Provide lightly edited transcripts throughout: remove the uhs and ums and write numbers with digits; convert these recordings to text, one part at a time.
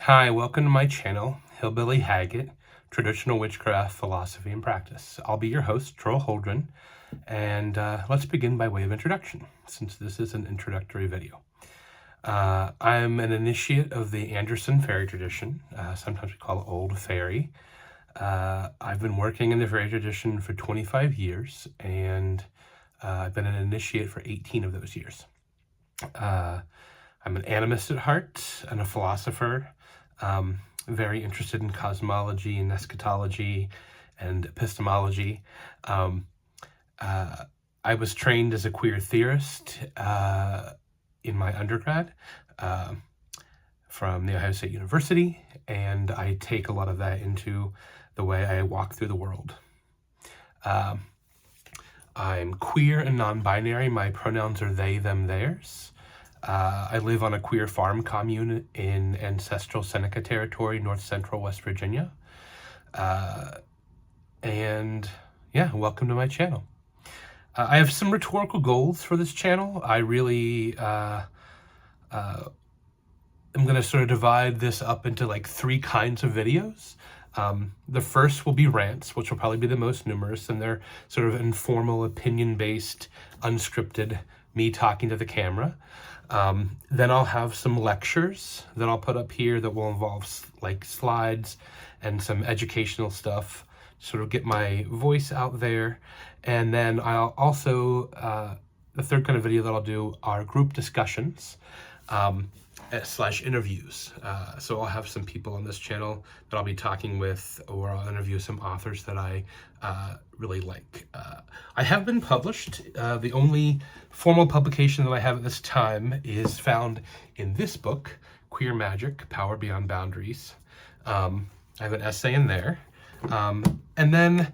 Hi, welcome to my channel, Hillbilly Haggot, Traditional Witchcraft, Philosophy, and Practice. I'll be your host, Tröll Huldren, and let's begin by way of introduction, since this is an introductory video. I'm an initiate of the Anderson fairy tradition, sometimes we call it Old Fairy. I've been working in the fairy tradition for 25 years, and I've been an initiate for 18 of those years. I'm an animist at heart and a philosopher, very interested in cosmology and eschatology and epistemology. I was trained as a queer theorist in my undergrad from The Ohio State University, and I take a lot of that into the way I walk through the world. I'm queer and non-binary. My pronouns are they, them, theirs. I live on a queer farm commune in ancestral Seneca territory, north central West Virginia. And yeah, welcome to my channel. I have some rhetorical goals for this channel. I really am going to sort of divide this up into like 3 kinds of videos. The first will be rants, which will probably be the most numerous, and they're sort of informal, opinion-based, unscripted, me talking to the camera. Then I'll have some lectures that I'll put up here that will involve like slides and some educational stuff, sort of get my voice out there. And then I'll also, the third kind of video that I'll do are group discussions / interviews. So I'll have some people on this channel that I'll be talking with, or I'll interview some authors that I really like. I have been published. The only formal publication that I have at this time is found in this book, Queer Magic, Power Beyond Boundaries. I have an essay in there. And then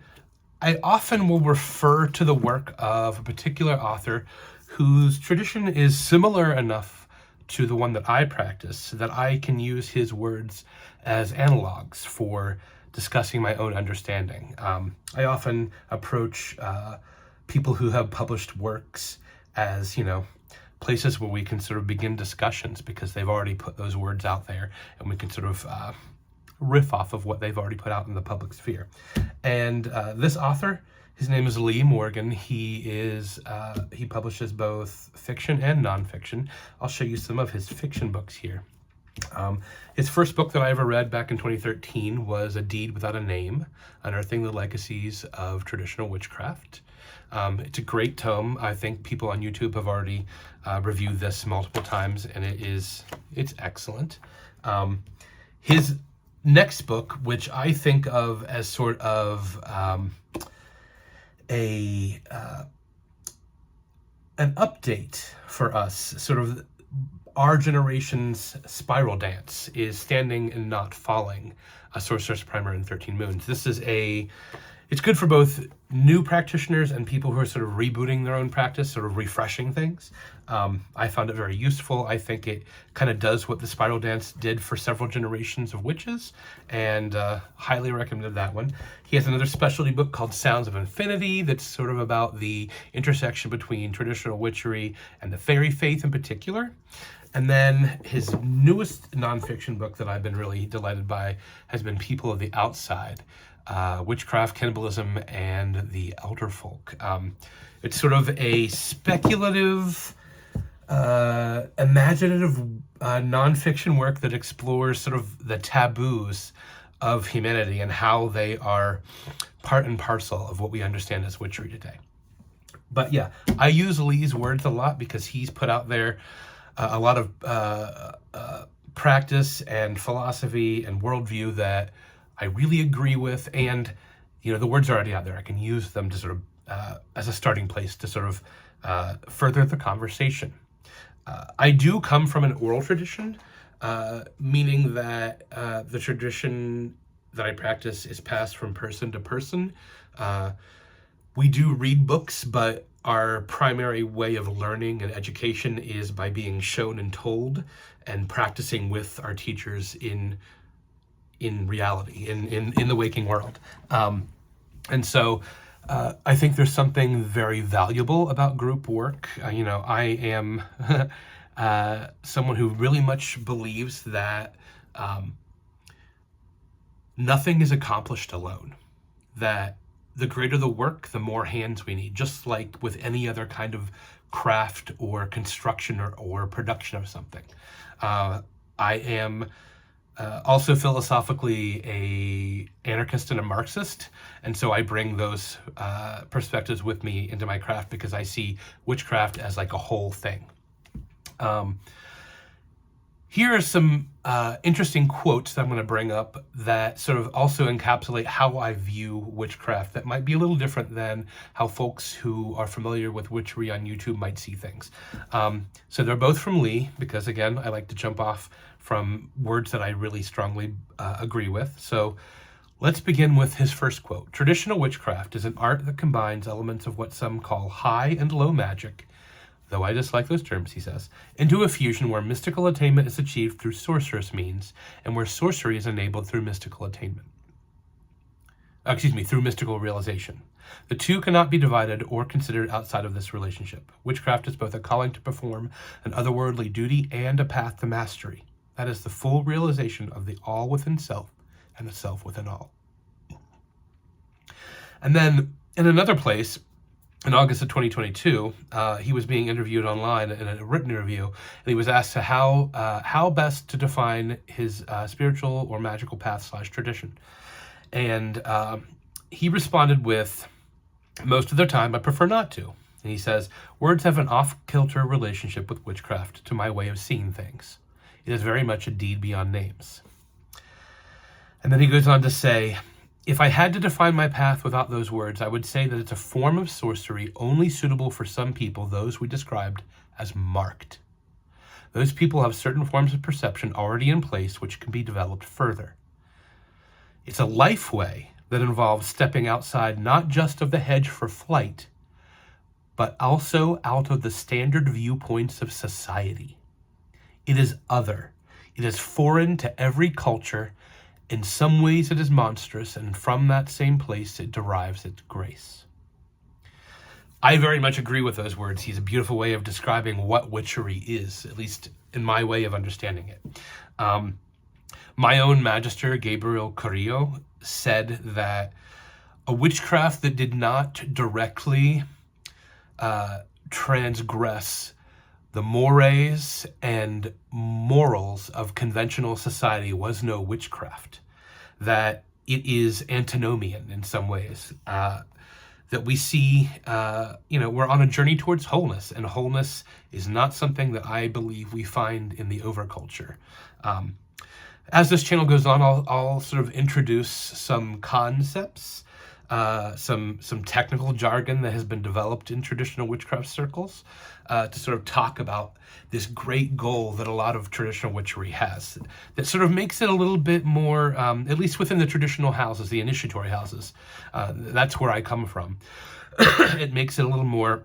I often will refer to the work of a particular author whose tradition is similar enough to the one that I practice that I can use his words as analogs for discussing my own understanding. I often approach people who have published works as, places where we can sort of begin discussions because they've already put those words out there, and we can sort of riff off of what they've already put out in the public sphere. And this author, his name is Lee Morgan. He publishes both fiction and nonfiction. I'll show you some of his fiction books here. His first book that I ever read back in 2013 was A Deed Without a Name, Unearthing the Legacies of Traditional Witchcraft. It's a great tome. I think people on YouTube have already reviewed this multiple times, and it's excellent. His next book, which I think of as sort of an update for us, sort of our generation's spiral dance, is Standing and Not Falling, a Sorceress Primer in 13 Moons. It's good for both new practitioners and people who are sort of rebooting their own practice, sort of refreshing things. I found it very useful. I think it kind of does what the spiral dance did for several generations of witches, and highly recommended that one. He has another specialty book called Sounds of Infinity that's sort of about the intersection between traditional witchery and the fairy faith in particular. And then his newest nonfiction book that I've been really delighted by has been People of the Outside, Witchcraft, Cannibalism, and the Elder Folk. It's sort of a speculative, imaginative nonfiction work that explores sort of the taboos of humanity and how they are part and parcel of what we understand as witchery today. But yeah, I use Lee's words a lot because he's put out there a lot of practice and philosophy and worldview that I really agree with, and the words are already out there. I can use them to sort of as a starting place to sort of further the conversation. I do come from an oral tradition, meaning that the tradition that I practice is passed from person to person. We do read books, but our primary way of learning and education is by being shown and told and practicing with our teachers in reality, in the waking world. And so I think there's something very valuable about group work. I am someone who really much believes that nothing is accomplished alone. That the greater the work, the more hands we need, just like with any other kind of craft or construction or production of something. I am also philosophically a anarchist and a Marxist, and so I bring those perspectives with me into my craft because I see witchcraft as like a whole thing. Here are some interesting quotes that I'm going to bring up that sort of also encapsulate how I view witchcraft that might be a little different than how folks who are familiar with witchery on YouTube might see things. So they're both from Lee, because again, I like to jump off from words that I really strongly agree with. So let's begin with his first quote. Traditional witchcraft is an art that combines elements of what some call high and low magic, though I dislike those terms, he says, into a fusion where mystical attainment is achieved through sorcerous means, and where sorcery is enabled through mystical attainment. Through mystical realization. The two cannot be divided or considered outside of this relationship. Witchcraft is both a calling to perform an otherworldly duty and a path to mastery. That is the full realization of the all within self and the self within all. And then in another place, in August of 2022, he was being interviewed online in a written interview, and he was asked to how best to define his spiritual or magical path / tradition. And he responded with, most of the time, I prefer not to. And he says, words have an off-kilter relationship with witchcraft to my way of seeing things. It is very much a deed beyond names. And then he goes on to say, if I had to define my path without those words, I would say that it's a form of sorcery only suitable for some people, those we described as marked. Those people have certain forms of perception already in place which can be developed further. It's a life way that involves stepping outside not just of the hedge for flight, but also out of the standard viewpoints of society. It is other. It is foreign to every culture. In some ways it is monstrous, and from that same place it derives its grace. I very much agree with those words. He's a beautiful way of describing what witchery is, at least in my way of understanding it. My own magister, Gabriel Carrillo, said that a witchcraft that did not directly transgress the mores and morals of conventional society was no witchcraft, that it is antinomian in some ways, that we see, we're on a journey towards wholeness, and wholeness is not something that I believe we find in the overculture. As this channel goes on, I'll sort of introduce some concepts, some technical jargon that has been developed in traditional witchcraft circles to sort of talk about this great goal that a lot of traditional witchery has, that sort of makes it a little bit more, at least within the traditional houses, the initiatory houses, that's where I come from. It makes it a little more,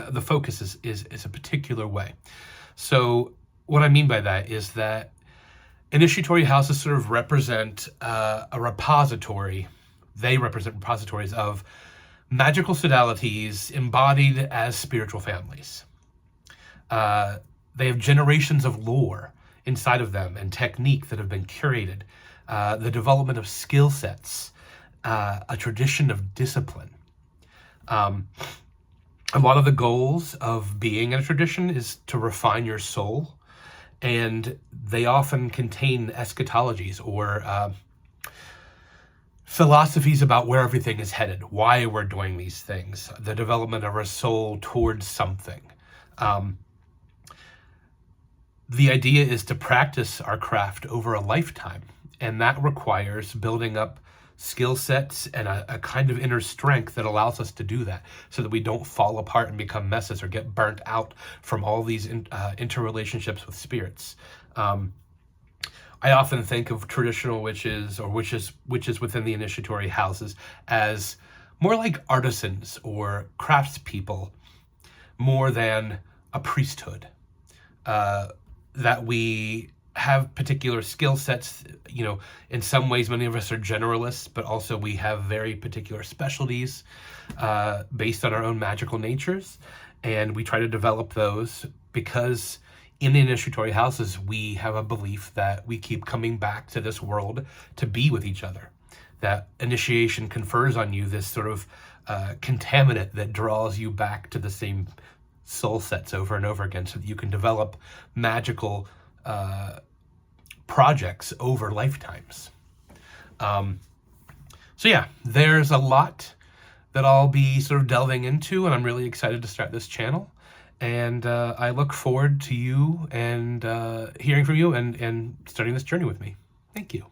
the focus is a particular way. So what I mean by that is that initiatory houses sort of represent a repository. They represent repositories of magical sodalities embodied as spiritual families. They have generations of lore inside of them and technique that have been curated, the development of skill sets, a tradition of discipline. A lot of the goals of being in a tradition is to refine your soul, and they often contain eschatologies or philosophies about where everything is headed, why we're doing these things, the development of our soul towards something. The idea is to practice our craft over a lifetime, and that requires building up skill sets and a kind of inner strength that allows us to do that, so that we don't fall apart and become messes or get burnt out from all these interrelationships with spirits. I often think of traditional witches or witches within the initiatory houses as more like artisans or craftspeople, more than a priesthood. That we have particular skill sets, in some ways many of us are generalists, but also we have very particular specialties based on our own magical natures, and we try to develop those because in the initiatory houses, we have a belief that we keep coming back to this world to be with each other. That initiation confers on you this sort of contaminant that draws you back to the same soul sets over and over again, so that you can develop magical projects over lifetimes. So yeah, there's a lot that I'll be sort of delving into, and I'm really excited to start this channel. And I look forward to you and hearing from you and starting this journey with me. Thank you.